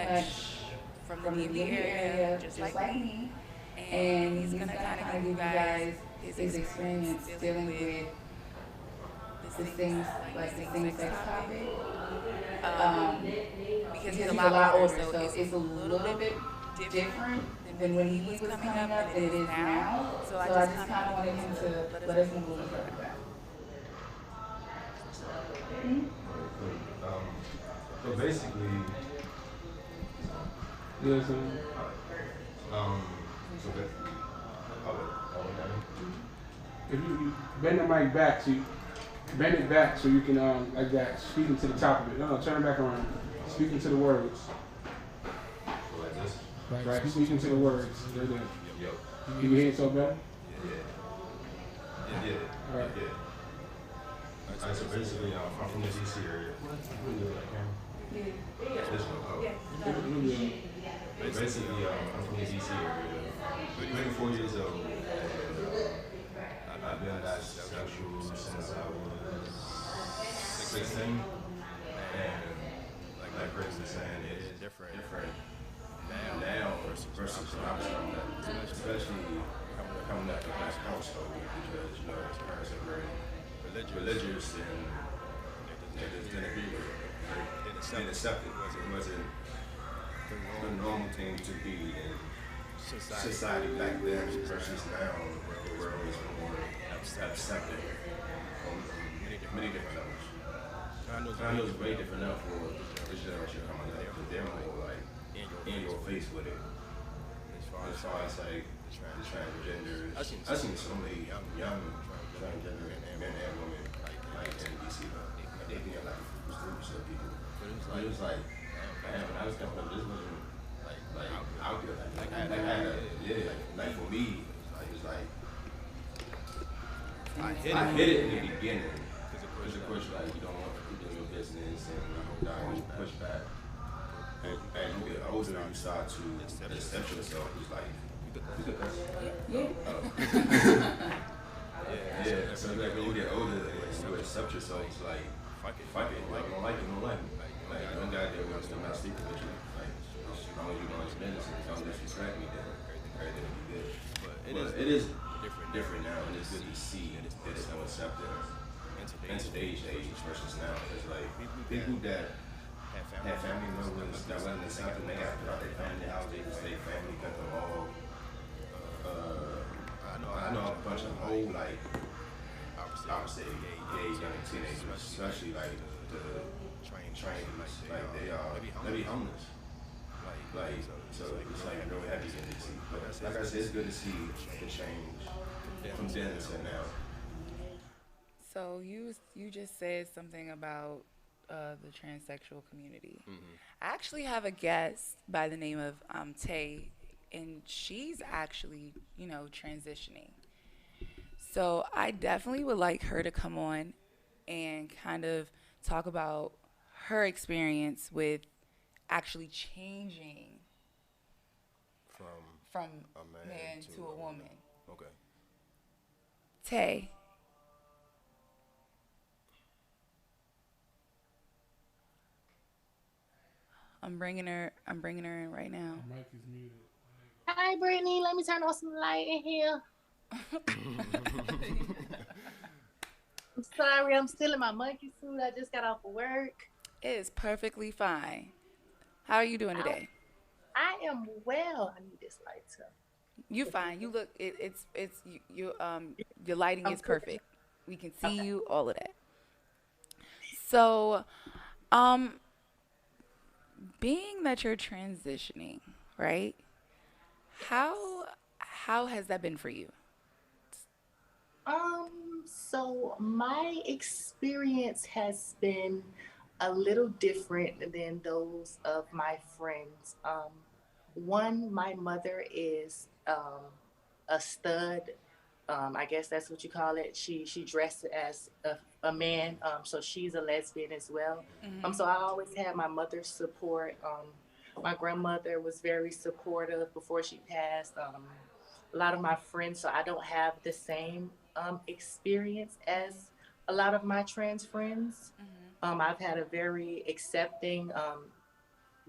much from the DMV area, just like me. And he's gonna kind of give you guys his experience dealing with this things like the same-sex topic. Because he's a lot older, so it's a little bit different than when he was coming up than it is now. So I just kind of wanted him to let us know a little bit about that. Hmm? So basically, Yeah, so um, so that, if you bend the mic back, so you bend it back so you can like that, speaking to the top of it. No, turn it back around. Speaking to the words. so like this. Right, speaking to the words. There, there. Yo. Can you hear yourself better? Yeah. All right. Alright, so basically, I'm from the DC area. This one, basically, I'm from the DC area. I'm 24 years old. I've been bisexual since I was 16. And like Chris was saying, it's different now versus when I was coming up, especially coming up in a black household because his parents are very religious and they just didn't agree with it. Didn't accept it. It wasn't the normal thing to be in society back then versus now, where the world is more accepting on many different levels. I know it's way different now for this generation coming up because they're more like in your face with it. As far as like the transgenders, I've seen so many young transgender men and women like in DC, they being like groups of people. But it was like, man, when I was coming up, this wasn't like out there. Like I had a, yeah, like for me, it was like I hit it in the beginning. Because of course, like you don't want to do your business and you push back. And as you get older, you start to accept yourself. It's like, you could cuss. Yeah. So like when you get older and you accept yourself, it's like, fuck it. Like, you don't like it, you don't like it. Like, I don't got there when I'm not sleeping with you. Like, as long as you know it's business and don't disrespect me, then everything will be good. But it is different now, and it's good to see that it's more accepted in today's age versus now. It's like people that have family members that wasn't accepted, they got put out their family house, they just stay family, cut them all. I know a bunch of old, like, I would say gay young teenagers, especially like the train, like they be homeless. Like, so it's like really heavy in DC. But like I said, it's good to see the change from then to now. So you just said something about the transsexual community. I actually have a guest by the name of Tay, and she's actually transitioning. So I definitely would like her to come on and kind of talk about her experience with actually changing From from a man to a woman. Okay. Tay, I'm bringing her in right now. The mic is muted. Hi, Brittany. Let me turn on some light in here. I'm sorry. I'm still in my monkey suit. I just got off of work. It is perfectly fine. How are you doing I, today? I am well. I need this light too. You fine. You look. It's your lighting I'm is good. perfect. We can see Okay. you. All of that. So, um, being that you're transitioning, right? How has that been for you? So my experience has been a little different than those of my friends. One, my mother is a stud. I guess that's what you call it. She dressed as a man, so she's a lesbian as well. Hmm. So I always had my mother's support. My grandmother was very supportive before she passed. A lot of my friends, so I don't have the same experience as a lot of my trans friends. Hmm. I've had a very accepting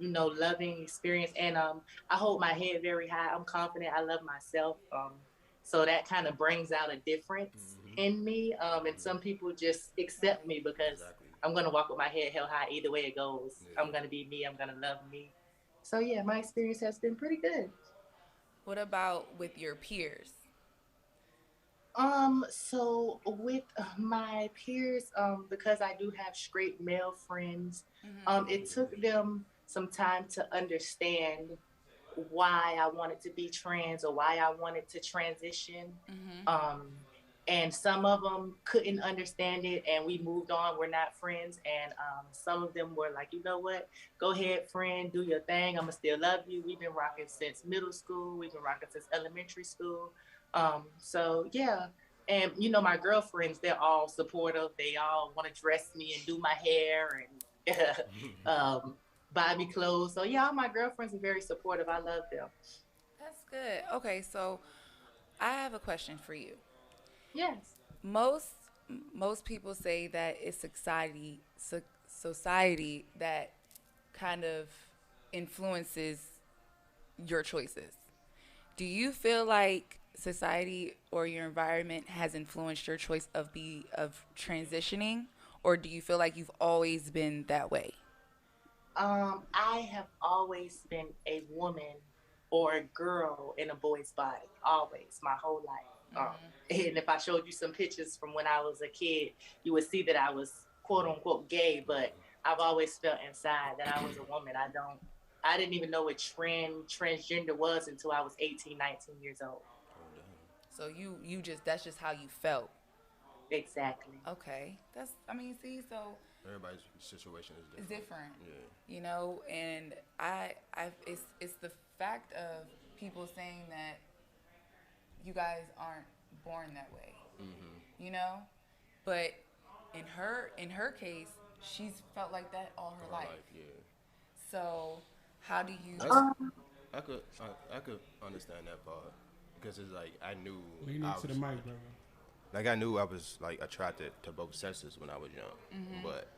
loving experience. And I hold my head very high. I'm confident. I love myself. So that kind of brings out a difference Mm-hmm. in me. And some people just accept Right. me because Exactly. I'm gonna walk with my head held high either way it goes. I'm Yeah. gonna be me. I'm gonna love me. So yeah, my experience has been pretty good. What about with your peers? So with my peers, because I do have straight male friends, it took them some time to understand why I wanted to be trans or why I wanted to transition. Mm-hmm. Um, and some of them couldn't understand it, and we moved on. We're not friends. And some of them were like, you know what? Go ahead, friend, do your thing. I'm gonna still love you. We've been rocking since middle school. We've been rocking since elementary school. So yeah. And my girlfriends, they're all supportive. They all want to dress me and do my hair and buy me clothes. So yeah, all my girlfriends are very supportive. I love them. That's good. Okay, so I have a question for you. Yes. Most most people say that it's society that kind of influences your choices. Do you feel like society or your environment has influenced your choice of transitioning, or do you feel like you've always been that way? I have always been a woman or a girl in a boy's body, always, my whole life. And if I showed you some pictures from when I was a kid, you would see that I was quote unquote gay, but I've always felt inside that I was a woman. I didn't even know what transgender was until I was 18, 19 years old. Oh damn. So you just that's just how you felt. Exactly. Okay, that's I mean, see, so Everybody's situation is it's different. different, Yeah. and it's the fact of people saying that you guys aren't born that way, Mm-hmm. you know, but in her case, she's felt like that all her Her life. life, yeah. So how do you? That's Um, I could understand that part because it's like I knew Lean I into the was mic, brother. like I knew I was like attracted to both sexes when I was young, but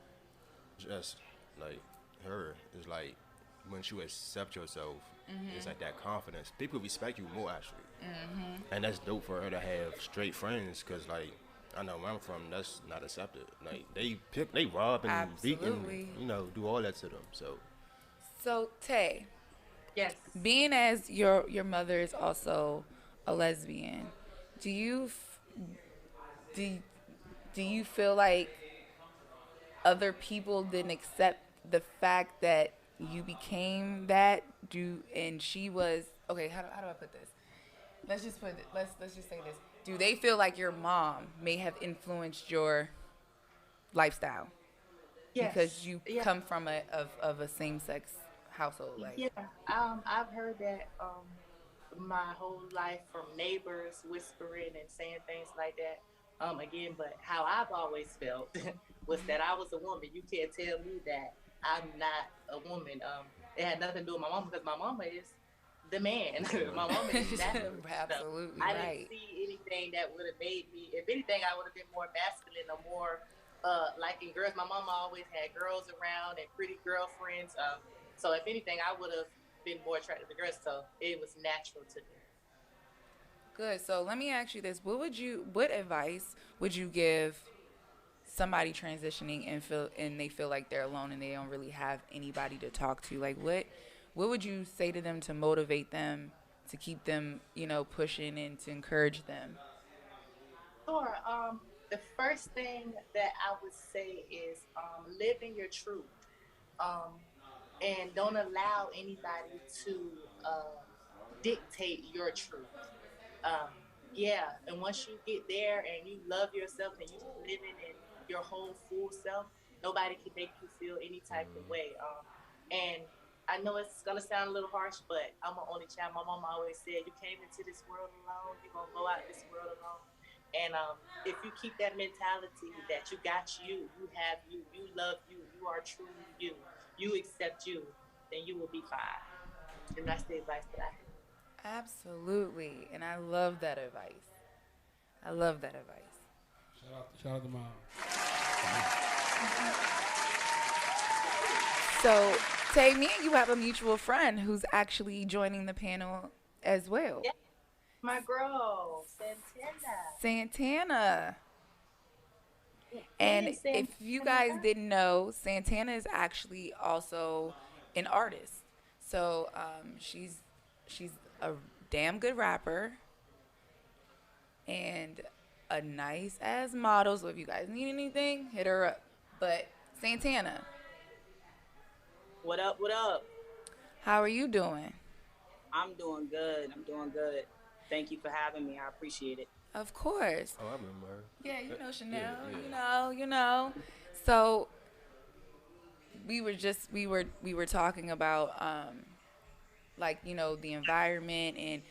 just like her is like once you accept yourself, it's like that confidence. People respect you more actually, and that's dope for her to have straight friends because like I know where I'm from, that's not accepted. Like they rob and beat and Absolutely. do all that to them. So So Tay, yes. being as your mother is also a lesbian, do you do do you feel like other people didn't accept the fact that you became that? And she was okay. How do I put this? Let's just say this. Do they feel like your mom may have influenced your lifestyle because Yes. you Yeah. come from a same sex household? Like, Yeah. I've heard that my whole life from neighbors whispering and saying things like that. Again, but how I've always felt was that I was a woman. You can't tell me that I'm not a woman. It had nothing to do with my mama because my mama is the man. My mama is masculine. So absolutely I didn't right. see anything that would have made me. If anything, I would have been more masculine or more liking girls. My mama always had girls around and pretty girlfriends. So if anything, I would have been more attracted to girls. So it was natural to me. Good. So let me ask you this: what advice would you give somebody transitioning and they feel like they're alone and they don't really have anybody to talk to? Like, what would you say to them to motivate them, to keep them, pushing and to encourage them? Sure. The first thing that I would say is live in your truth. Um, and don't allow anybody to dictate your truth. um, yeah, and once you get there and you love yourself and you living in your whole full self, nobody can make you feel any type of way. And I know it's gonna sound a little harsh, but I'm an only child. My mom always said, "You came into this world alone. You're gonna go out this world alone." And if you keep that mentality that you got you have you love you are truly you accept you, then you will be fine. And that's the advice that I have. Absolutely, and I love that advice. I love that advice. Shout out to mom. So Tay, me and you have a mutual friend who's actually joining the panel as well. Yeah, my girl, Santana. Santana. And Hey, if you Santana. guys didn't know, Santana is actually also an artist. So she's a damn good rapper and a nice ass model. So if you guys need anything, hit her up. But Santana, What up? What up? how are you doing? I'm doing good. I'm doing good. Thank you for having me. I appreciate it. Of course. Oh, I remember. Yeah, you know Yeah, Chanel. yeah. You know. So we were talking about like the environment, and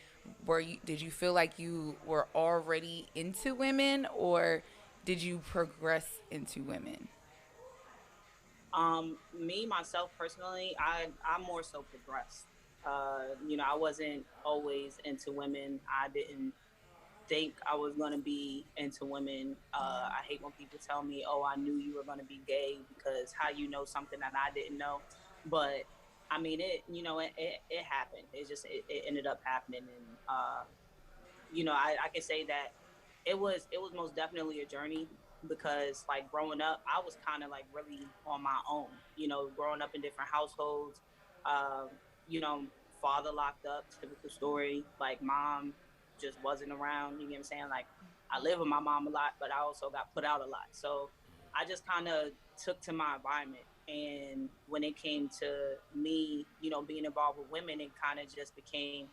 did you feel like you were already into women, or did you progress into women? Me myself personally, I'm more so progressed. I wasn't always into women. I didn't think I was gonna be into women. I hate when people tell me, "Oh, I knew you were gonna be gay," because how you know something that I didn't know. But I mean, it happened. It ended up happening, and I can say that it was most definitely a journey because like growing up, I was kind of like really on my own. Growing up in different households, um, you know, father locked up, typical story. Like mom just wasn't around. You know what I'm saying? Like I live with my mom a lot, but I also got put out a lot. So I just kind of took to my environment. And when it came to me, being involved with women, it kind of just became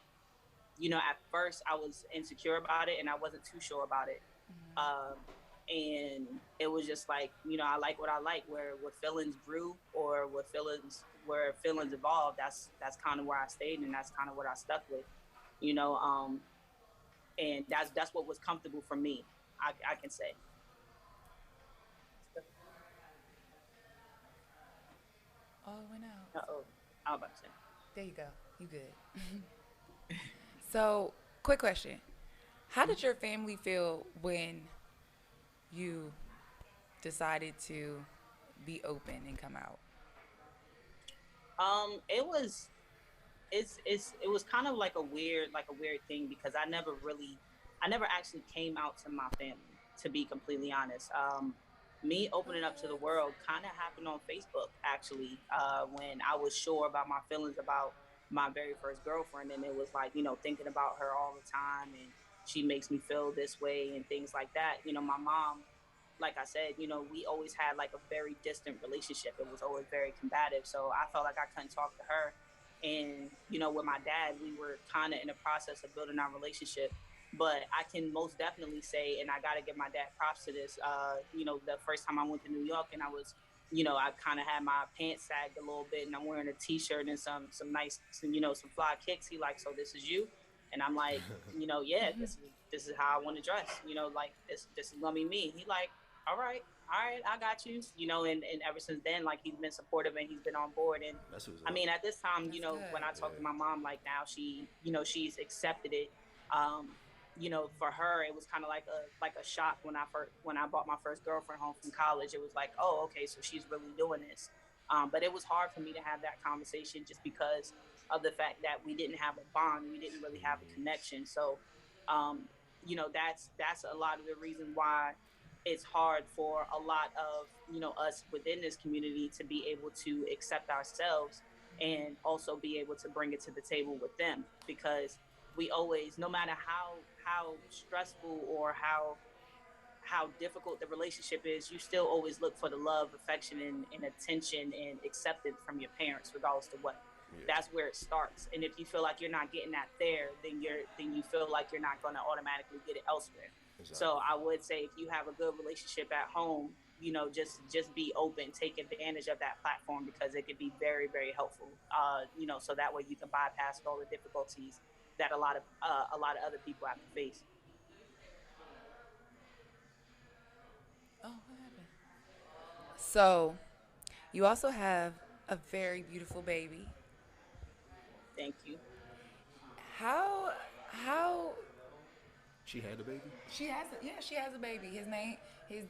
at first I was insecure about it and I wasn't too sure about it. Um, and it was just like, I like what I like, where feelings grew or where feelings evolved. That's kind of where I stayed and that's kind of what I stuck with, you know. And that's what was comfortable for me. I can say. Oh, it went out. Uh-oh. I was about to say. There you go. You good. So, quick question. How did your family feel when you decided to be open and come out? It was it was kind of like a weird thing because I never actually came out to my family, to be completely honest. Me opening up to the world kind of happened on Facebook actually, when I was sure about my feelings about my very first girlfriend, and it was like thinking about her all the time, and she makes me feel this way and things like that. My mom, like I said, we always had like a very distant relationship. It was always very combative. So I felt like I couldn't talk to her. And, with my dad, we were kind of in the process of building our relationship. But I can most definitely say, and I got to give my dad props to this, the first time I went to New York and I kind of had my pants sagged a little bit and I'm wearing a t shirt and some nice, some fly kicks. He like, so this is you? And I'm like, yeah, this is how I want to dress. Like this is gonna be me. He like, all right, I got you. And ever since then, like he's been supportive and he's been on board. And That's what's I up. mean, at this time, That's when good. I talk to Yeah. my mom, like now she's accepted it. Um, for her, it was kind of like a shock when I brought my first girlfriend home from college. It was like, oh, okay, so she's really doing this. But it was hard for me to have that conversation just because of the fact that we didn't have a bond, we didn't really have a connection. So, um, that's a lot of the reason why it's hard for a lot of us within this community to be able to accept ourselves and also be able to bring it to the table with them because we always, no matter how stressful or how difficult the relationship is, you still always look for the love, affection, and attention and acceptance from your parents, regardless to what. Yeah. That's where it starts. And if you feel like you're not getting that there, then you feel like you're not going to automatically get it elsewhere. So Exactly. I would say if you have a good relationship at home, just be open, take advantage of that platform because it could be very very helpful. So that way you can bypass all the difficulties that a lot of other people have to face. Oh, what happened? So, you also have a very beautiful baby. Thank you. How She had a baby? She has a baby. His name is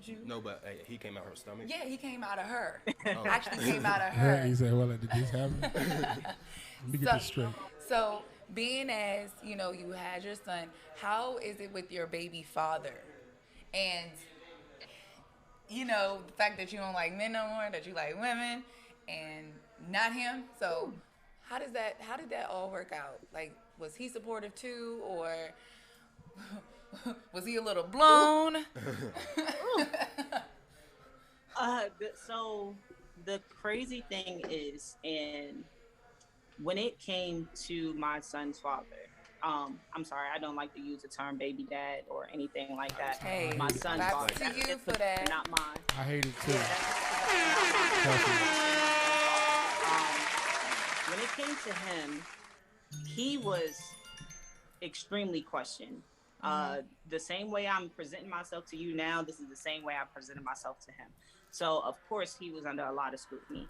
Jude. No, but he came out her stomach? Yeah, he came out of her. Oh. Actually came out of her. He said, well, did this happen? Let me get this straight. So, being as, you know, you had your son, how is it with your baby father? And, you know, the fact that you don't like men no more, that you like women, and not him. So, how did that all work out? Like, was he supportive too, or was he a little blown? So the crazy thing is, and when it came to my son's father, I'm sorry, I don't like to use the term baby dad or anything like that. Hey, My son's props father. to That's you his for position, that. not mine. I hate it too. When it came to him, he was extremely questioned. The same way I'm presenting myself to you now, this is the same way I presented myself to him. So of course he was under a lot of scrutiny.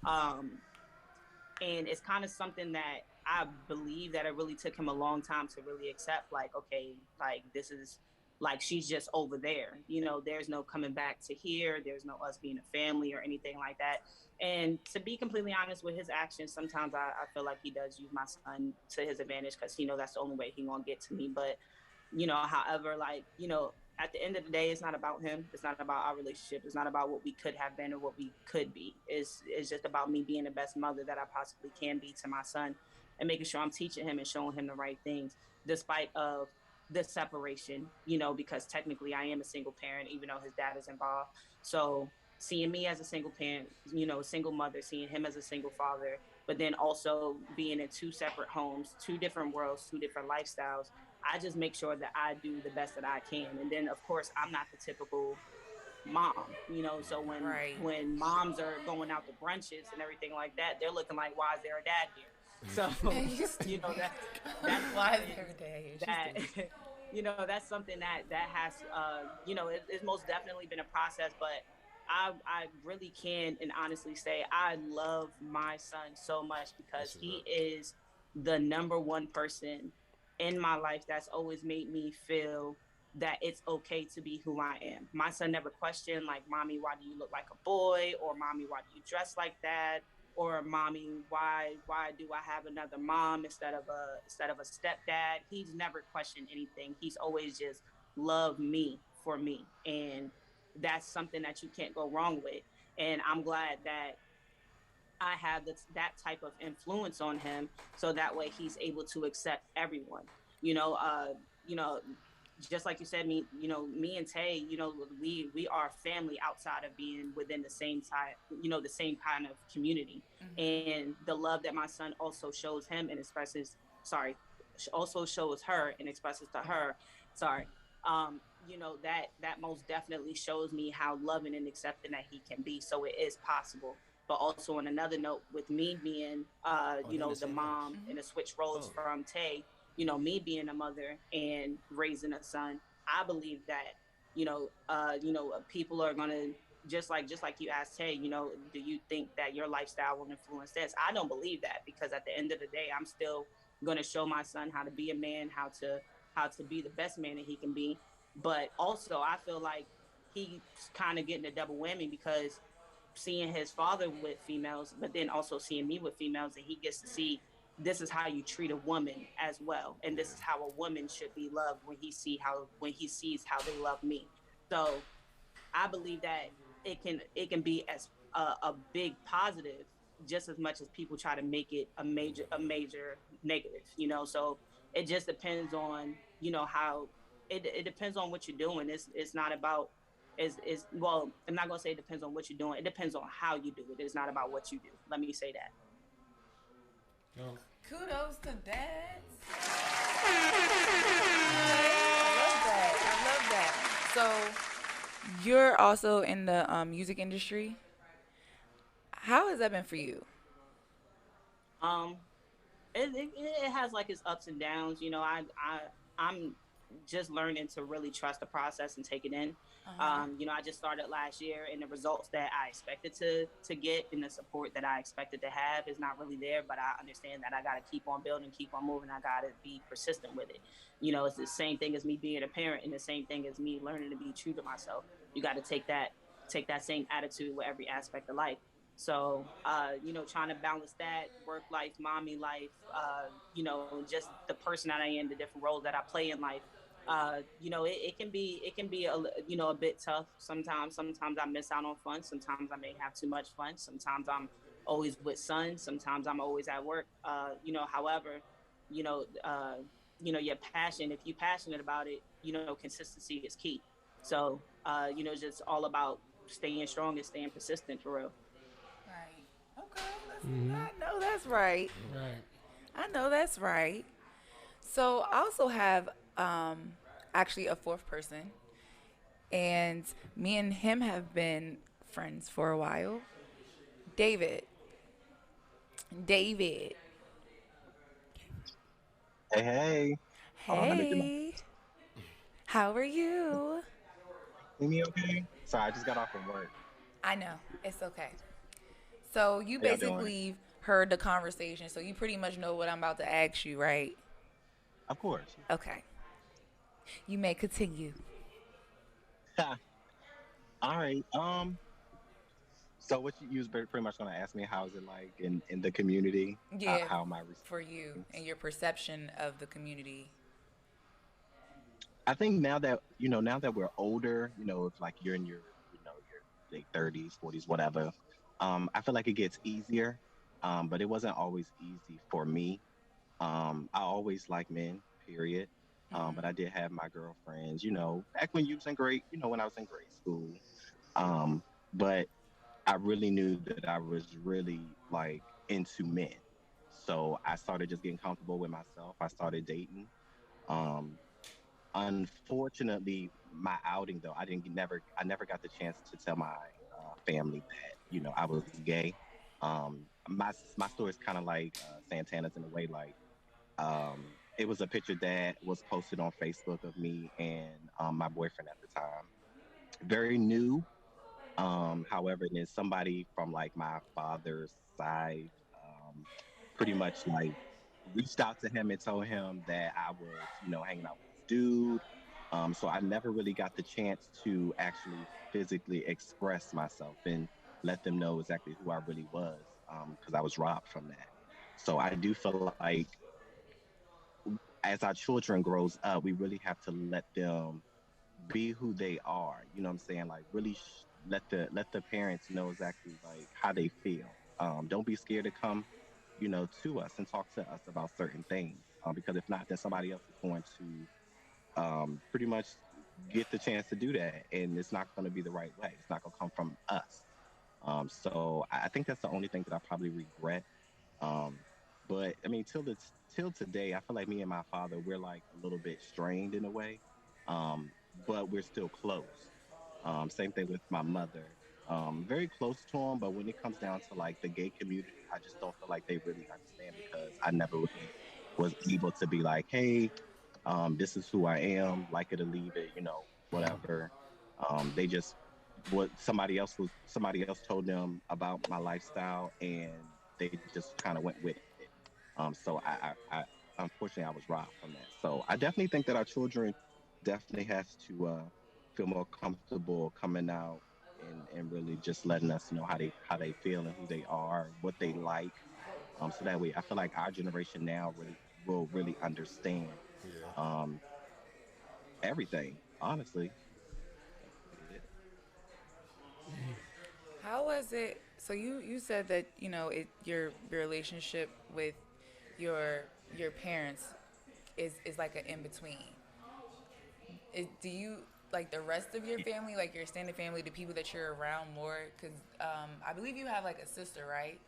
And it's kind of something that I believe that it really took him a long time to really accept, like, okay, like this is like she's just over there. You know, there's no coming back to here. There's no us being a family or anything like that. And to be completely honest with his actions, sometimes I feel like he does use my son to his advantage because he knows that's the only way he gonna get to me. But however, like, at the end of the day, it's not about him. It's not about our relationship. It's not about what we could have been or what we could be. It's just about me being the best mother that I possibly can be to my son and making sure I'm teaching him and showing him the right things, despite of the separation, because technically I am a single parent, even though his dad is involved. So seeing me as a single parent, a single mother, seeing him as a single father, but then also being in two separate homes, two different worlds, two different lifestyles, I just make sure that I do the best that I can. And then, of course, I'm not the typical mom, so when Right. when moms are going out to brunches and everything like that, they're looking like, why is there a dad here? So that's Why is there a day? that that's something that has it's most definitely been a process, but I really can and honestly say I love my son so much because he is the number one person in my life that's always made me feel that it's okay to be who I am. My son never questioned, like, mommy, why do you look like a boy? Or mommy, why do you dress like that? Or mommy, why do I have another mom instead of a stepdad? He's never questioned anything. He's always just loved me for me. And that's something that you can't go wrong with. And I'm glad that I have that type of influence on him, so that way he's able to accept everyone. You know, uh, you know, just like you said, me and Tay, we are family outside of being within the same type, the same kind of community. And the love that my son also shows him and also shows her and expresses to her, sorry, that most definitely shows me how loving and accepting that he can be. So it is possible. But also on another note, with me being, the mom and the switch roles from Tay, me being a mother and raising a son, I believe that, people are gonna just like you asked, Tay, do you think that your lifestyle will influence this? I don't believe that, because at the end of the day, I'm still gonna show my son how to be a man, how to be the best man that he can be. But also, I feel like he's kind of getting a double whammy, because seeing his father with females, but then also seeing me with females, and he gets to see this is how you treat a woman as well, and this is how a woman should be loved when he sees how they love me. So I believe that it can be as a big positive, just as much as people try to make it a major negative. So it just depends on how it depends on what you're doing. It's not about is well, I'm not gonna say it depends on what you're doing. It depends on how you do it. It's not about what you do. Let me say that. Oh. Kudos to dads. I love that. So, you're also in the music industry. How has that been for you? Um, it has like its ups and downs. I'm just learning to really trust the process and take it in. Uh-huh. I just started last year, and the results that I expected to get and the support that I expected to have is not really there. But I understand that I got to keep on building, keep on moving. I got to be persistent with it. It's the same thing as me being a parent, and the same thing as me learning to be true to myself. You got to take that same attitude with every aspect of life. So, trying to balance that work life, mommy life, just the person that I am, the different roles that I play in life. It can be a bit tough sometimes. Sometimes I miss out on fun. Sometimes I may have too much fun. Sometimes I'm always with son. Sometimes I'm always at work. However, you know, uh, your passion. If you're passionate about it, consistency is key. So, just all about staying strong and staying persistent for real. Right. Okay. I know that's right. Right. I know that's right. So I also have um, actually a fourth person, and me and him have been friends for a while. David. David. Hey, hey. Hold on, let me get my. Hey. How are you? Hear me okay? Sorry, I just got off from work. I know. It's okay. So you How y'all doing? basically heard the conversation, so you pretty much know what I'm about to ask you, right? Of course. Okay. You may continue. All right. So what you was pretty much gonna ask me? How is it like in the community? Yeah, How am I for receiving you things? and your perception of the community. I think now that we're older, if like you're in your late 30s, 40s, whatever, I feel like it gets easier. But it wasn't always easy for me. I always liked men, period. But I did have my girlfriends, back when you was in grade, when I was in grade school. Um, but I really knew that I was really like into men. So I started just getting comfortable with myself. I started dating. Um, Unfortunately, my outing though, I never got the chance to tell my family that I was gay. My story is kind of like Santana's in a way. Like it was a picture that was posted on Facebook of me and my boyfriend at the time. Very new. However, then somebody from like my father's side pretty much like reached out to him and told him that I was, hanging out with this dude. So I never really got the chance to actually physically express myself and let them know exactly who I really was, because I was robbed from that. So I do feel like as our children grows up, we really have to let them be who they are. You know what I'm saying? Like really let the parents know exactly like how they feel. Don't be scared to come, to us and talk to us about certain things. Because if not, then somebody else is going to pretty much get the chance to do that, and it's not going to be the right way. It's not going to come from us. So I think that's the only thing that I probably regret. um, but I mean, till today, I feel like me and my father, we're like a little bit strained in a way, um, but we're still close. Same thing with my mother. Very close to him, but when it comes down to like the gay community, I just don't feel like they really understand because I never really was able to be like, hey, this is who I am, like it or leave it, whatever. They just somebody else told them about my lifestyle and they just kind of went with it. So I unfortunately I was robbed from that. So I definitely think that our children definitely has to feel more comfortable coming out and really just letting us know how they feel and who they are, what they like. So that way I feel like our generation now really will really understand Yeah. um, everything. Honestly, that's really it. How was it? So you said that your relationship with your your parents is like an in between. Do you like the rest of your family, like your extended family, the people that you're around more? Because I believe you have like a sister, right?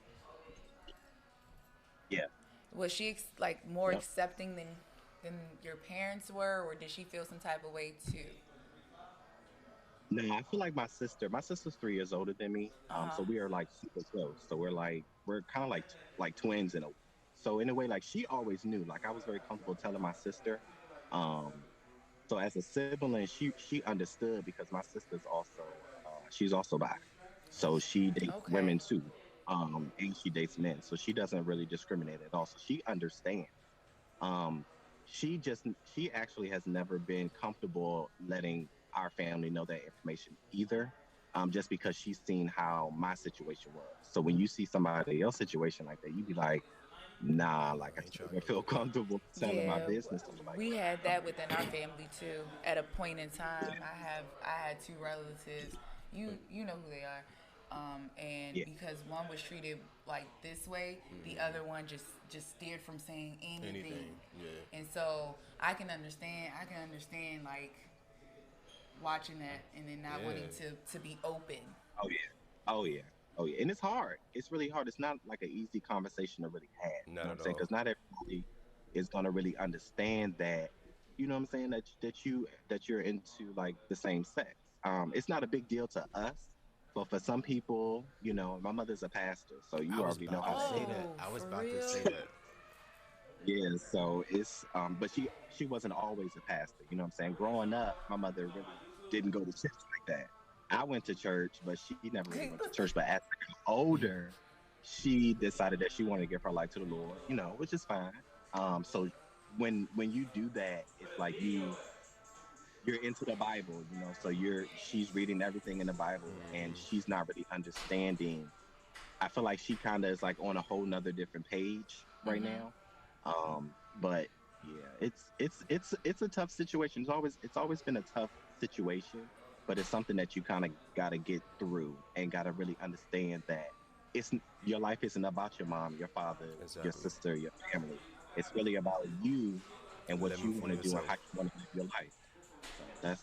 Yeah. Was she like more Yep. accepting than your parents were, or did she feel some type of way too? No, I feel like my sister's 3 years older than me. Uh huh. So we are like super close. So we're kind of like twins in a way. So in a way, like she always knew. Like I was very comfortable telling my sister. Um, So as a sibling, she understood because my sister's also she's also bi, so she dates Okay. women too, and she dates men, so she doesn't really discriminate at all. So she understands. Um, she actually has never been comfortable letting our family know that information either. Just because she's seen how my situation was. So when you see somebody else's situation like that, you be like, nah, like I I ain't just trying don't to feel hear that. comfortable telling my Yeah, business to nobody we else. had So that within our family too. At a point in time, I had two relatives. You know who they are, and yeah, because one was treated like this way, the other one just steered from saying anything. Anything, yeah. And so I can understand. I can understand like watching that and then not Yeah, wanting to be open. oh yeah, oh yeah, oh yeah, and it's hard. It's really hard. It's not like an easy conversation to really have. You not know what I'm at saying? all. Because not everybody is gonna really understand that. You know what I'm saying? That you're into like the same sex. It's not a big deal to us, but for some people, you know, my mother's a pastor, so I you was already know about how to that say is. that. Oh, I was for about to say real? that. Yeah, so it's but she wasn't always a pastor, you know what I'm saying? Growing up, my mother really didn't go to church like that. I went to church, but she never really went to church. But as I got older, she decided that she wanted to give her life to the Lord, you know, which is fine. So when you do that, it's like you're into the Bible, you know, so she's reading everything in the Bible and she's not really understanding. I feel like she kind of is like on a whole nother different page right now. But yeah, it's a tough situation. It's always been a tough situation, but it's something that you kind of got to get through and got to really understand that your life isn't about your mom, your father, your Exactly. sister, your family. It's really about you and what Living you for want to do and how yourself. you want to live your life. So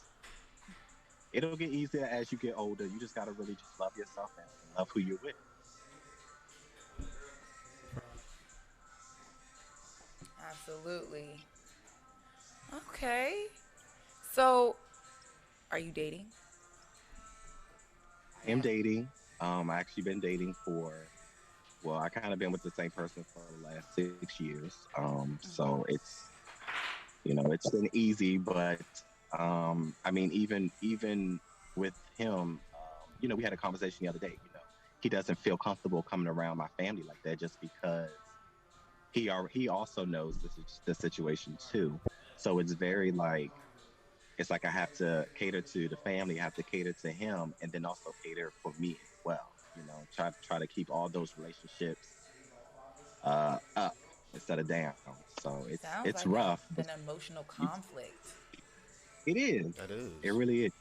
it'll get easier as you get older. You just got to really just love yourself and love who you're with. Absolutely. Okay. So, are you dating? I am dating. I actually been dating for well, I kind of been with the same person for the last 6 years. So it's been easy, but I mean, even with him, we had a conversation the other day. He doesn't feel comfortable coming around my family like that just because he also knows this is the situation too. So it's like I have to cater to the family, I have to cater to him, and then also cater for me as well. Try to keep all those relationships up instead of down. So it's Sounds like rough, but an emotional conflict. it is. That It is. really is.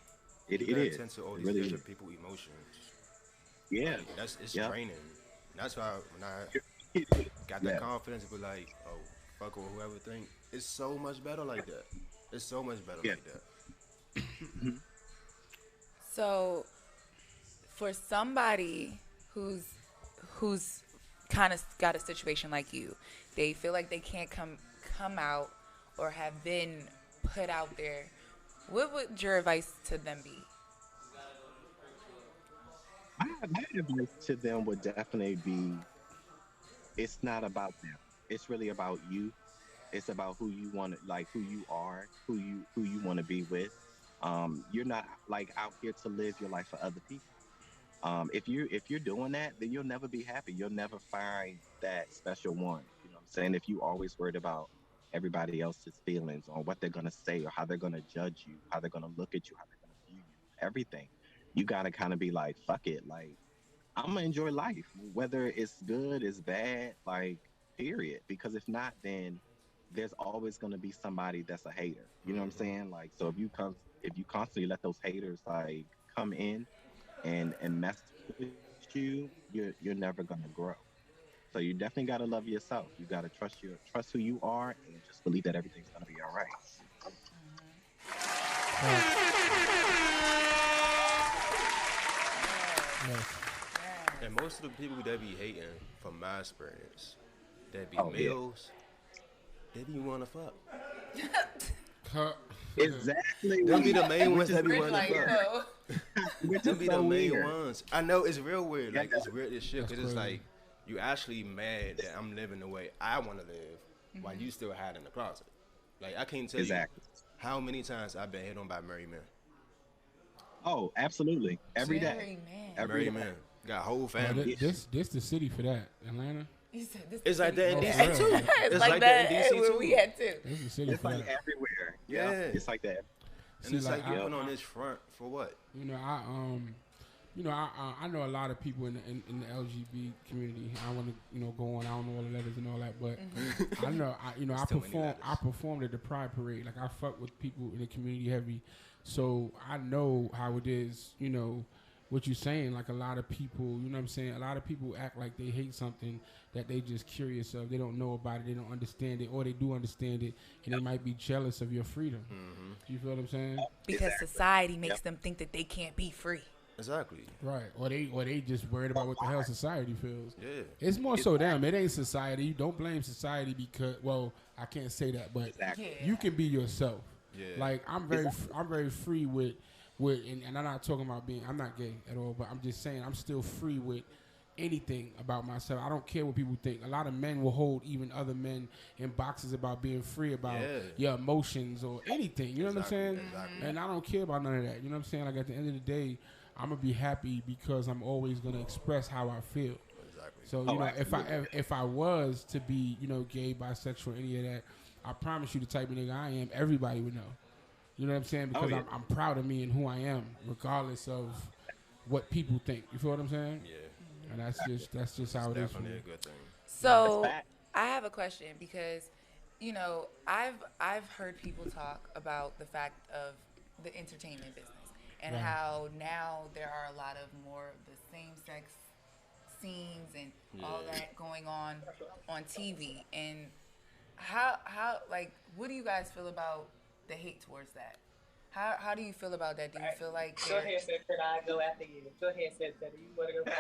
You It gotta is. tend to all It these really is. different people emotions. Yeah. Like it's Yep. draining. And that's why when I It is. got that Yes. confidence to be like, oh, fuck or whoever think, it's so much better like that. It's so much better Yeah. like that. Mhm. So, for somebody who's who's kind of got a situation like you, they feel like they can't come out or have been put out there. What would your advice to them be? My advice to them would definitely be it's not about them. It's really about you. It's about who you want to like who you are, who you want to be with. You're not like out here to live your life for other people. If you're doing that, then you'll never be happy. You'll never find that special one. You know what I'm saying? If you always worried about everybody else's feelings on what they're gonna say or how they're gonna judge you, how they're gonna look at you, how they're gonna view you, everything, you gotta kind of be like, fuck it. Like I'm gonna enjoy life, whether it's good, it's bad, like period. Because if not, then there's always gonna be somebody that's a hater. You know what I'm saying? Like so if you constantly let those haters like come in and mess with you're never gonna grow. So you definitely gotta love yourself. You gotta trust who you are and just believe that everything's gonna be all right. Facts. Yes. Yes. And Yes. most of the people that be hating, from my experience, that be Oh yeah. males, they be wanna fuck. Huh. Them be Exactly. the main Which ones is that be Rich wanna like, fuck. yo. which Them is be the so main weird. ones. I know it's real weird. Yeah. Like it's weird as shit. That's Cause it's crazy. like you actually mad that I'm living the way I want to live, while you still hide in the closet. Like I can't tell you Exactly. how many times I've been hit on by married men. Oh, absolutely. Every day. Married man. Every Married day. men got whole Oh, families. this the city for that, Atlanta. You said this It's like that in Oh, DC for real? too. It's It's like like that that in DC where too. we had too. This is the city It's for like that. everywhere. Yeah. It's like that. And See, it's like like, you I- put on this front for what? You know, I know a lot of people in the LGBT community. I want to go on. I don't know all the letters and all that, but I know I Still many perform. letters. I performed at the Pride Parade. Like I fuck with people in the community heavy, so I know how it is. What you're saying. Like a lot of people, you know what I'm saying. A lot of people act like they hate something that they just curious of. They don't know about it. They don't understand it, or they do understand it, and they might be jealous of your freedom. You feel what I'm saying? Because society makes them think that they can't be free. Exactly. Right. Or they just worried about what the hell society feels. Yeah. It's more so them. It ain't society. You don't blame society because, well, I can't say that, but Exactly. you can be yourself. Yeah. Like I'm very free with and I'm not talking about I'm not gay at all, but I'm just saying I'm still free with anything about myself. I don't care what people think. A lot of men will hold even other men in boxes about being free about your emotions or anything. You know what I'm saying? Exactly. And I don't care about none of that. You know what I'm saying? Like at the end of the day, I'm gonna be happy because I'm always gonna express how I feel. Exactly. So if I was to be gay, bisexual, any of that, I promise you the type of nigga I am, everybody would know. You know what I'm saying? Because I'm proud of me and who I am, regardless of what people think. You feel what I'm saying? Yeah. And that's just how it is for me. Definitely a good thing. So I have a question because, I've heard people talk about the fact of the entertainment business and how now there are a lot of more of the same-sex scenes and all that going on TV. And how what do you guys feel about the hate towards that? How do you feel about that? Do you feel like Go ahead, Santana. I go after you. Go ahead, Santana. You want to go?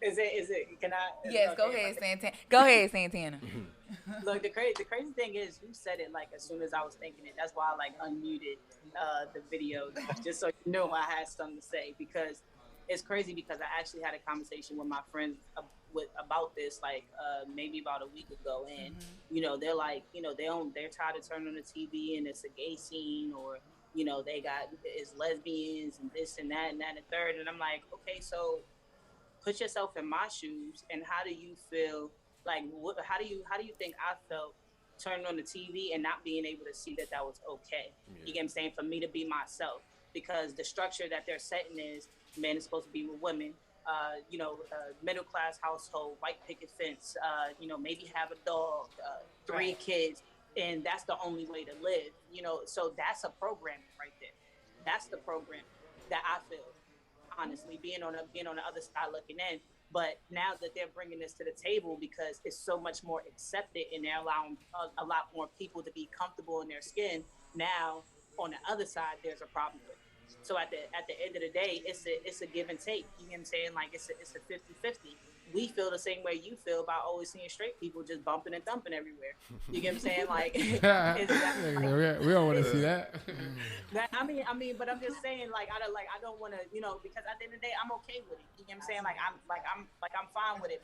Is it? Can I? Yes, go ahead, Santana. Go ahead, Santana. Look, the crazy thing is, you said it like as soon as I was thinking it. That's why I unmuted the video just so you know I had something to say, because it's crazy because I actually had a conversation with my friends about this maybe about a week ago, and they're like they're tired of turning on the TV and it's a gay scene, or they got it's lesbians and this and that and the third, and I'm like, okay, so put yourself in my shoes, and how do you feel? Like, how do you think I felt turning on the TV and not being able to see that was okay? You get what I'm saying? For me to be myself, because the structure that they're setting is men is supposed to be with women, middle class household, white picket fence, maybe have a dog, 3 kids, and that's the only way to live. So that's a programming right there. That's the program that I feel. Honestly, being on the other side looking in, but now that they're bringing this to the table because it's so much more accepted and they're allowing a lot more people to be comfortable in their skin. Now, on the other side, there's a problem with it. So at the end of the day, it's a give and take. You know what I'm saying? Like it's a 50-50. We feel the same way you feel about always seeing straight people just bumping and thumping everywhere. You get what I'm saying? Like, we don't want to see that. I mean, but I'm just saying, I don't want to, because at the end of the day, I'm okay with it. You know what I'm saying? I'm fine with it.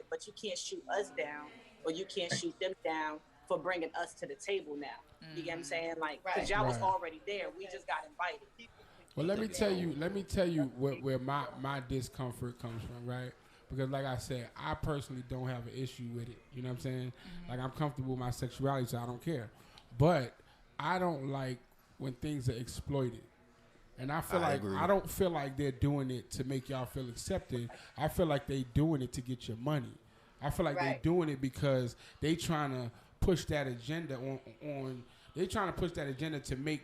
But you can't shoot us down, or you can't shoot them down for bringing us to the table now. You get what I'm saying? Because y'all was already there. We just got invited. Well, let me tell you where my discomfort comes from, right? Because like I said, I personally don't have an issue with it. You know what I'm saying? Like I'm comfortable with my sexuality, so I don't care. But I don't like when things are exploited. And I agree. I don't feel like they're doing it to make y'all feel accepted. I feel like they doing it to get your money. I feel like they're doing it because they trying to push that agenda on they trying to push that agenda to make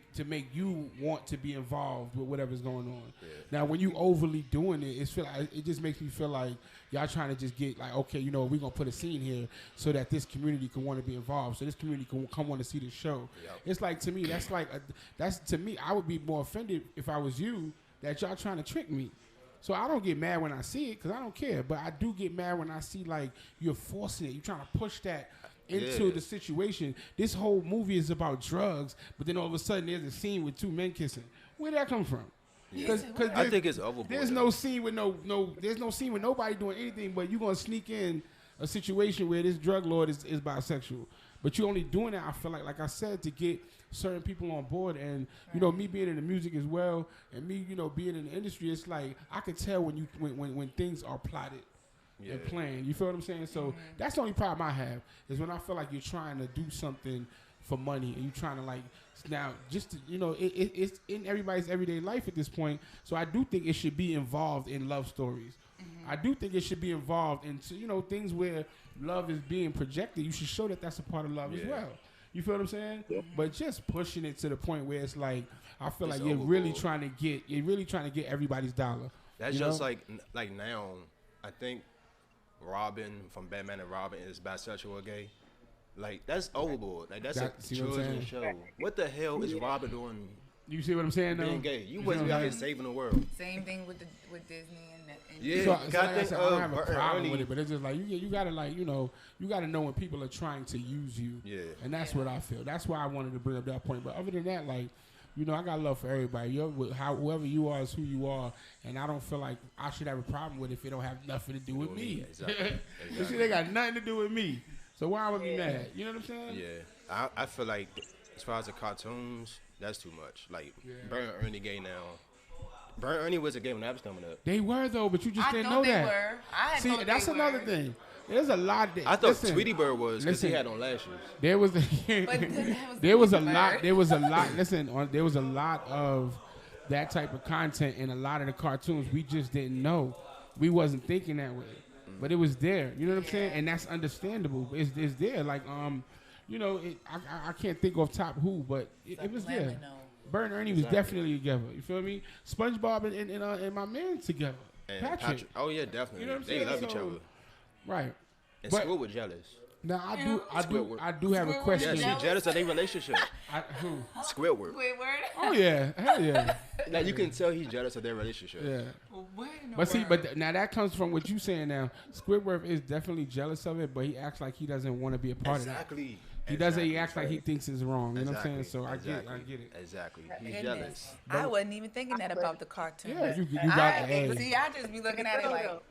you want to be involved with whatever's going on. Yeah. Now, when you overly doing it, it just makes me feel like y'all trying to just get like, okay, we're gonna put a scene here so that this community can want to be involved, so this community can come want to see the show. Yep. It's like, to me, that's to me, I would be more offended if I was you that y'all trying to trick me. So I don't get mad when I see it because I don't care, but I do get mad when I see like you're forcing it, you're trying to push that into the situation. This whole movie is about drugs, but then all of a sudden there's a scene with 2 men kissing. Where'd that come from? Because I think it's overboard. There's no scene with there's no scene with nobody doing anything, but you gonna sneak in a situation where this drug lord is bisexual. But you're only doing that, I feel like I said, to get certain people on board. And me being in the music as well, and me being in the industry, it's like I could tell when things are plotted and planned. You feel what I'm saying? So that's the only problem I have, is when I feel like you're trying to do something for money and you're trying to now just to, it's in everybody's everyday life at this point. So I do think it should be involved in love stories. I do think it should be involved in things where love is being projected. You should show that that's a part of love as well. You feel what I'm saying? Yep. But just pushing it to the point where it's like, I feel like you're really trying to get everybody's dollar. That's just like now. I think Robin from Batman and Robin is bisexual or gay. Like, that's overboard. Like, that's a children's show. What the hell is Robin doing? You see what I'm saying, though? Being gay. You wasn't be out here saving the world. Same thing with Disney and yeah. So like I said, I don't have a problem with it, but it's just like you gotta you gotta know when people are trying to use you. Yeah. And that's what I feel. That's why I wanted to bring up that point. But other than that, I got love for everybody. Whoever you are is who you are, and I don't feel like I should have a problem with it if it don't have nothing to do with me. Exactly. This shit ain't got nothing to do with me. So why would I be mad? You know what I'm saying? Yeah. I feel like as far as the cartoons, that's too much. Like, Burn Ernie gay now. Burn Ernie was a gay when that was coming up. They were, though, but you just didn't know that. Were. I See, that's another thing. There's a lot. I thought Tweety Bird was because he had on lashes. There was a lot. Listen, there was a lot of that type of content in a lot of the cartoons. We just didn't know. We wasn't thinking that way, but it was there. You know what I'm saying? And that's understandable. It's there. Like I can't think off top who, but it was there. Bert and Ernie was definitely together. You feel me? SpongeBob and my man together. And Patrick. Oh yeah, definitely. You know what I'm they saying? love each other. Right. And Squid was jealous. Now I do have a question. Yeah, she's jealous of their relationship. Who? Squidward. Oh yeah, hell yeah. Now you can tell he's jealous of their relationship. Yeah. But now that comes from what you saying now. Squidward is definitely jealous of it, but he acts like he doesn't want to be a part of that. Exactly. He doesn't. He acts like he thinks it's wrong. You know what I'm saying? So I get it. Exactly. He's jealous. I wasn't even thinking that about the cartoon. Yeah, you got See, I just be looking at it like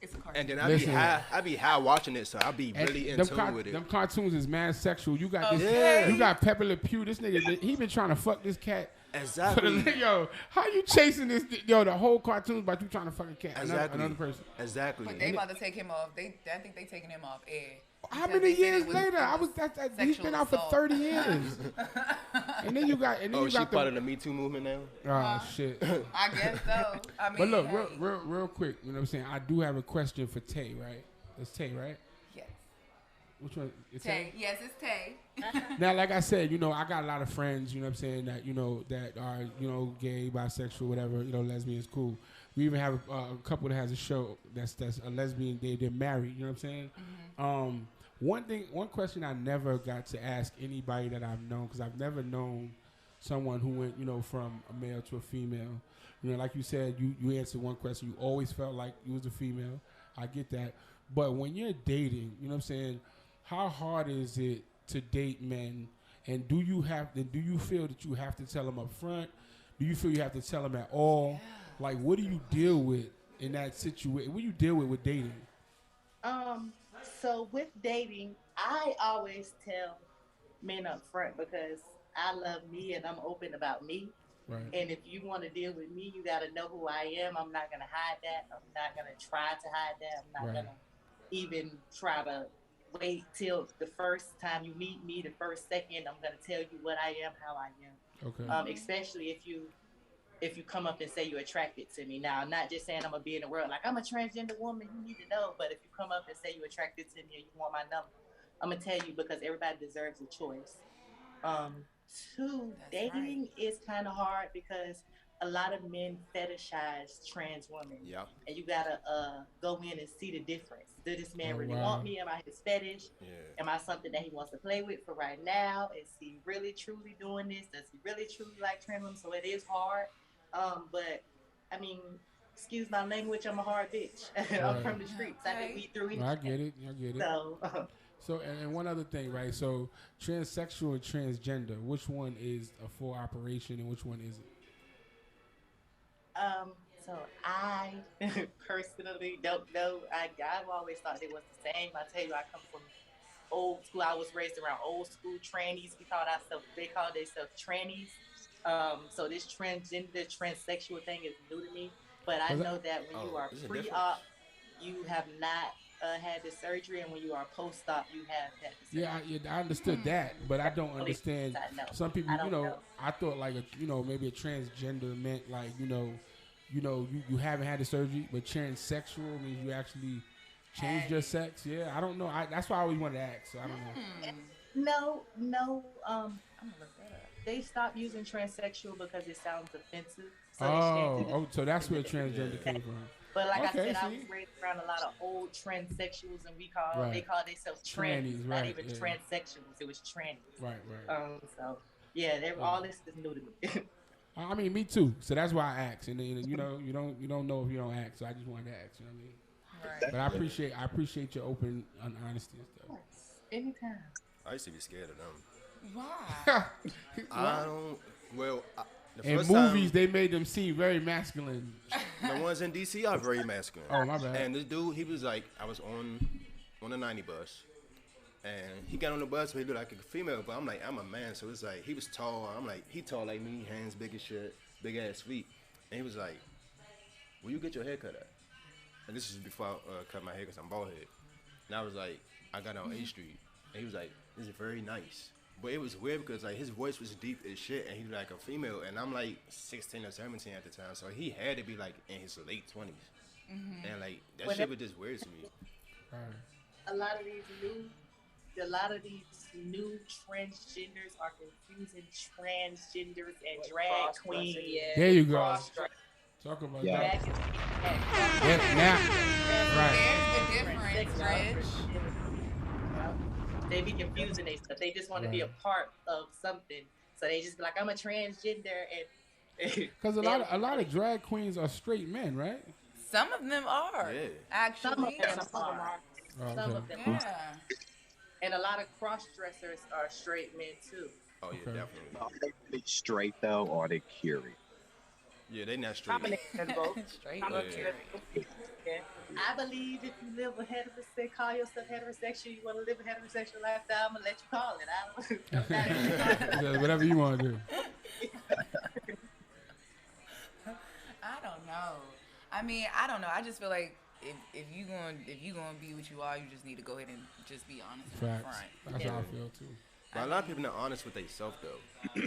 it's a cartoon. And then I be high watching it, so I be really in tune with it. Them cartoons is mad sexual. You got this. You got Pepe Le Pew. This nigga, he been trying to fuck this cat. Exactly. Yo, how you chasing this? Yo, the whole cartoon about you trying to fuck a cat. Another person. Exactly. But they about to take him off. I think they taking him off air. How many years later? He's been out for 30 years. And then you got. She part of the Me Too movement now. Oh shit. I guess so. I mean, but look, real quick. You know what I'm saying? I do have a question for Tay, right? It's Tay, right? Yes. Which one? It's Tay. Yes, it's Tay. Now, like I said, I got a lot of friends. You know what I'm saying? That are gay, bisexual, whatever. Lesbians, cool. We even have a couple that has a show that's a lesbian. They're married. You know what I'm saying? Mm-hmm. One question I never got to ask anybody that I've known, because I've never known someone who went, from a male to a female. Like you said, you answered one question. You always felt like you was a female. I get that. But when you're dating, you know what I'm saying, how hard is it to date men? And do you feel that you have to tell them up front? Do you feel you have to tell them at all? Yeah. Like, what do you deal with in that situation? What do you deal with dating? So with dating, I always tell men up front because I love me and I'm open about me. Right. And if you want to deal with me, you got to know who I am. I'm not going to hide that. I'm not going to try to hide that. I'm not going to even try to wait till the first time you meet me, the first second. I'm going to tell you what I am, how I am. Okay. Especially if you come up and say you're attracted to me. Now, I'm not just saying I'm going to be in the world like I'm a transgender woman, you need to know. But if you come up and say you're attracted to me or you want my number, I'm going to tell you because everybody deserves a choice. Dating is kind of hard because a lot of men fetishize trans women. Yeah. And you got to go in and see the difference. Does this man really want me? Am I his fetish? Yeah. Am I something that he wants to play with for right now? Is he really, truly doing this? Does he really, truly like trans women? So it is hard. But I mean, excuse my language, I'm a hard bitch. I'm from the streets. I can beat through anything. I get it. So, and one other thing, right? So, transsexual and transgender, which one is a full operation and which one isn't? So I personally don't know. I've always thought it was the same. I tell you, I come from old school. I was raised around old school trannies. They call themselves trannies. So this transgender, transsexual thing is new to me. But I know that when you Oh, are there's a difference. pre-op, you have not had the surgery, and when you are post-op, you have had the surgery. Yeah, I understood that, but I don't Only understand. I know. Some people, I don't know. I thought like maybe a transgender meant like you haven't had the surgery, but transsexual means you actually changed your sex. Yeah, I don't know. That's why I always wanted to ask. So I don't know. No. I'm gonna look that up. They stopped using transsexual because it sounds offensive, so they changed it. Oh, so that's where transgender Yeah. came from. But like I Okay, said, I was see, raised around a lot of old transsexuals, and they right, call themselves trannies, trannies, not right, even yeah, transsexuals. It was trannies. right, right. So yeah, Yeah. all this is new to me. I mean, me too. So that's why I asked, and then, you don't know if you don't ask. So I just wanted to ask. You know what I mean? Right. But I appreciate your open honesty and stuff. Anytime. I used to be scared of them. Why? I don't. Well, the In first movies, time, they made them seem very masculine. the ones in DC are very masculine. Oh, my bad. And this dude, he was like, I was on a 90 bus, and he got on the bus, but he looked like a female. But I'm like, I'm a man, so it's like he was tall. I'm like, he tall like me, hands big as shit, big ass feet, and he was like, "Will you get your hair cut at?" And this is before I cut my hair because I'm bald head. And I was like, I got on A Street, and he was like, "This is very nice." But it was weird because like his voice was deep as shit, and he was like a female, and I'm like 16 or 17 at the time, so he had to be like in his late 20s, and like that shit was just weird to me. Right. A lot of these new transgenders are confusing transgenders and drag queens. Yeah. There you go. Cross-dressing. Talk about Yeah. that. Back in Yeah, now, right. There's the difference, Rich. They be confusing themselves. They just want to be a part of something. So they just be like, I'm a transgender, and Because a lot of drag queens are straight men, right? Some of them are. Yeah. Actually. some are. Oh, Some okay. of them Yeah. are. And a lot of cross dressers are straight men too. Oh yeah, Okay. definitely. Are they really straight though, or are they curious? Yeah, they not straight. Combination of both. Straight Yeah. up. Yeah. I believe if you live a heterosexual, call yourself heterosexual, you want to live a heterosexual lifestyle, I'm gonna let you call it. Yeah, whatever you want to do. I don't know. I mean, I don't know. I just feel like if you gonna be what you are, you just need to go ahead and just be honest up Facts. front. That's how I feel too. But a lot of people not honest with themselves though,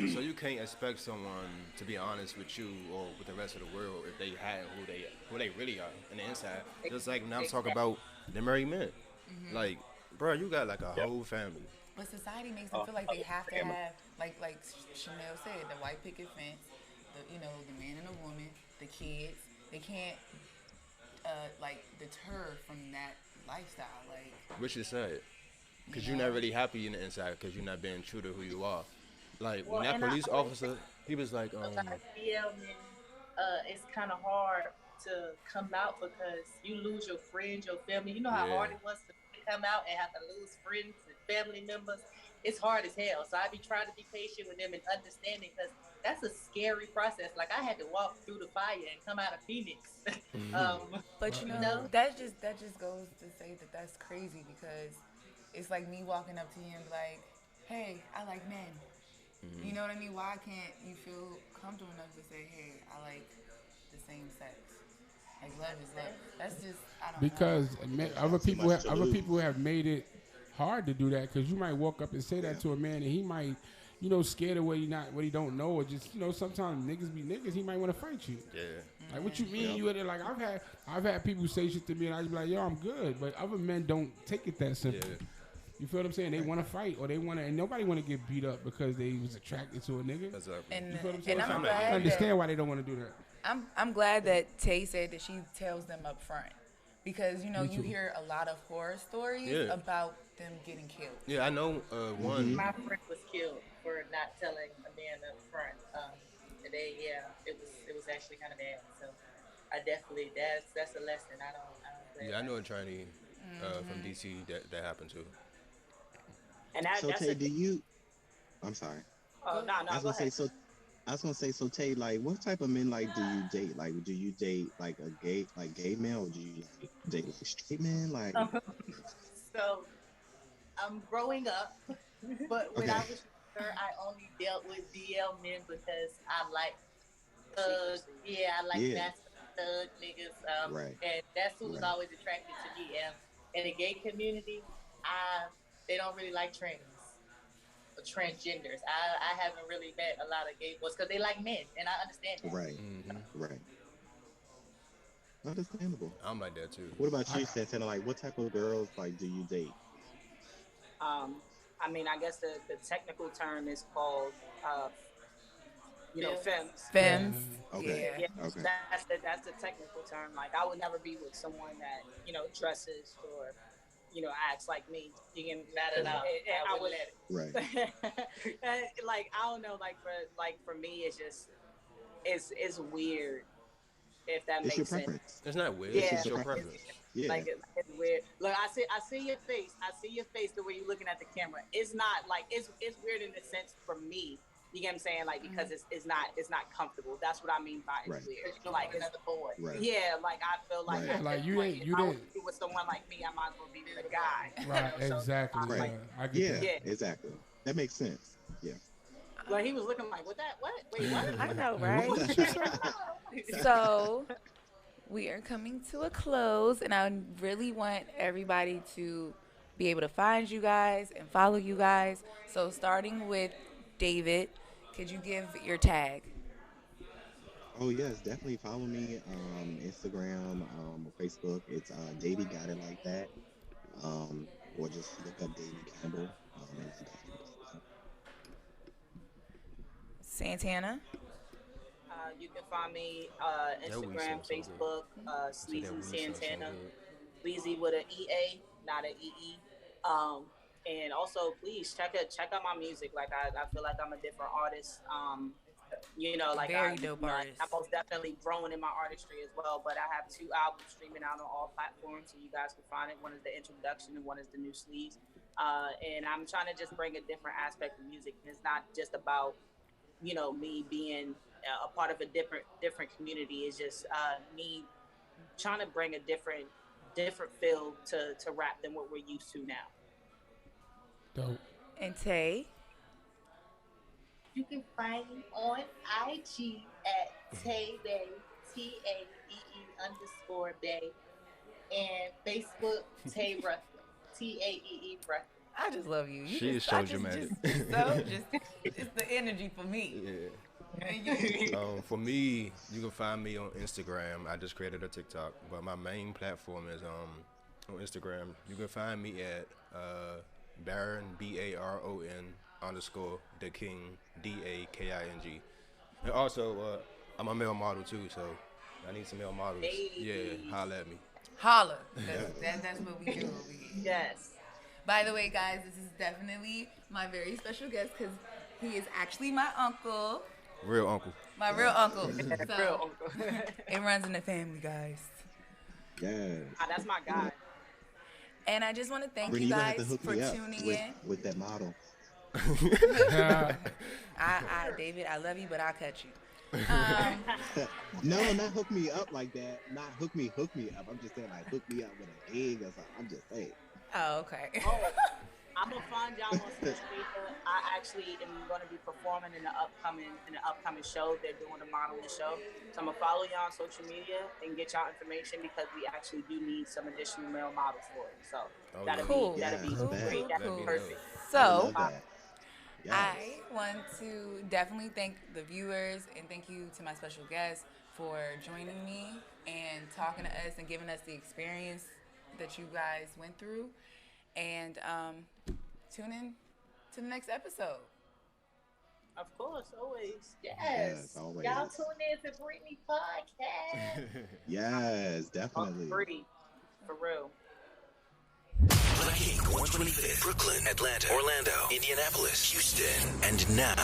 so you can't expect someone to be honest with you or with the rest of the world if they had who they really are in the inside. Just like when I'm talking about the married men, like, bro, you got like a whole family. But society makes them feel like they have to have, like Chanel said, the white picket fence, the man and the woman, the kids. They can't deter from that lifestyle. Like, Which is sad, because you're not really happy in the inside because you're not being true to who you are. Like when that police officer, he was like, it's kind of hard to come out because you lose your friends, your family. You know how Yeah. hard it was to come out and have to lose friends and family members. It's hard as hell. So I be trying to be patient with them and understanding because that's a scary process. Like I had to walk through the fire and come out of Phoenix. but No. that just goes to say that that's crazy because it's like me walking up to you and be like, hey, I like men. You know what I mean? Why can't you feel comfortable enough to say, hey, I like the same sex? Like love is love. That's just I don't know. Because other people have made it hard to do that. Because you might walk up and say that to a man, and he might, scared of what he don't know, or just sometimes niggas be niggas. He might want to fight you. yeah, Like what you mean? You in there? Like I've had people say shit to me, and I just be like, yo, I'm good. But other men don't take it that simple. yeah. You feel what I'm saying? They want to fight, or they want to, and nobody want to get beat up because they was attracted to a nigga. That's up. And, You feel what I'm saying? and So I'm I glad understand why they don't want to do that. I'm glad that Tay said that she tells them up front because Me you too. hear a lot of horror stories Yeah. about them getting killed. Yeah, I know one. My friend was killed for not telling a man up front. It was actually kind of bad. So I definitely that's a lesson. I don't. Yeah, I know a trainee from DC that happened to. And So that's Tay, I'm sorry. oh no, I was go gonna say ahead. so. I was gonna say so. Tay, like, what type of men like do you date? Like, do you date like a gay man, or do you like, date like straight men? Like, So I'm growing up, but when Okay. I was younger, I only dealt with DL men because I like Secrecy. yeah, I like Yeah. masculine thug niggas. Right. And that's who was Right. always attracted to me. In the gay community, I they don't really like trannies or transgenders. I haven't really met a lot of gay boys because they like men, and I understand that. Right. Right. Understandable. I'm like that too. What about you, Santana? Like, what type of girls like do you date? Um, I mean, I guess the technical term is called, Femmes. femmes. Fems. Okay. Yeah. Yeah, Okay. that's the technical term. Like, I would never be with someone that dresses or acts like me. You can Not at all. I would. Right. Like, I don't know. For me, it's just it's weird, if that It's your makes sense. preference. It's not weird. Yeah. It's your preference. Yeah. Like, it's weird. Look, I see your face. I see your face the way you're looking at the camera. It's not like it's weird in the sense for me. You get what I'm saying? Like, because it's not comfortable. That's what I mean by it's Right. weird. You Like, like another boy. Right. yeah, like I feel like Right. Like, you if didn't- I was with someone like me, I might as well be the guy. Right, So, exactly. Right. Yeah, I get Yeah. that. Yeah. Exactly. That makes sense. Yeah. Like, he was looking like, what? Wait, what? I know, Like, what right? did you say? So we are coming to a close, and I really want everybody to be able to find you guys and follow you guys. So starting with David, could you give your tag? Oh yes, definitely follow me Instagram, Facebook. It's Davey Got It Like That. Or just look up Davey Campbell. And you guys can listen. Santana? You can find me That weed Instagram, sounds so good. Facebook, Say that Sleazy weed sounds so Santana, good. Sleazy with an EA, not an EE. And also, please check out my music. Like, I feel like I'm a different artist. Like, Very dope artist. I'm most definitely growing in my artistry as well. But I have 2 albums streaming out on all platforms, so you guys can find it. One is the introduction, and one is the new sleeves. And I'm trying to just bring a different aspect of music. It's not just about me being a part of a different community. It's just me trying to bring a different feel to rap than what we're used to now. Dope. And Tay? You can find me on IG at Taebae, TAEE_Bay, and Facebook Tay Ruffin, TAEE Ruffin. I just love you. She is so dramatic. It's the energy for me. Yeah. For me, you can find me on Instagram. I just created a TikTok, but my main platform is on Instagram. You can find me at Baron BARON_ the King DAKING. And also, I'm a male model too, so I need some male models. Hey. Yeah, holla at me. Holla. That's what we do over here. Yes. By the way, guys, this is definitely my very special guest because he is actually my uncle. Real uncle. My real uncle. Real So uncle. it runs in the family, guys. Yes. That's my guy. And I just want to thank Brittany, you you gonna have guys to hook for me up tuning with, in. with that model. David, I love you, but I'll cut you. No, not hook me up like that. Not hook me up. I'm just saying like hook me up with a gig or something. I'm just saying. Oh, okay. I'm gonna find y'all on social media. I actually am gonna be performing in the upcoming show. They're doing a modeling show, so I'm gonna follow y'all on social media and get y'all information because we actually do need some additional male models for it. So that'll Cool. be that'll be Yes, great. That'll be cool. perfect. I So love that. Yes. I want to definitely thank the viewers and thank you to my special guest for joining me and talking to us and giving us the experience that you guys went through. And tune in to the next episode. Of course, always. Yes. Always. Y'all tune in to Brittany Podcast. Yes, definitely. Free. For real. King 125th, Brooklyn, Atlanta, Orlando, Indianapolis, Houston, and now.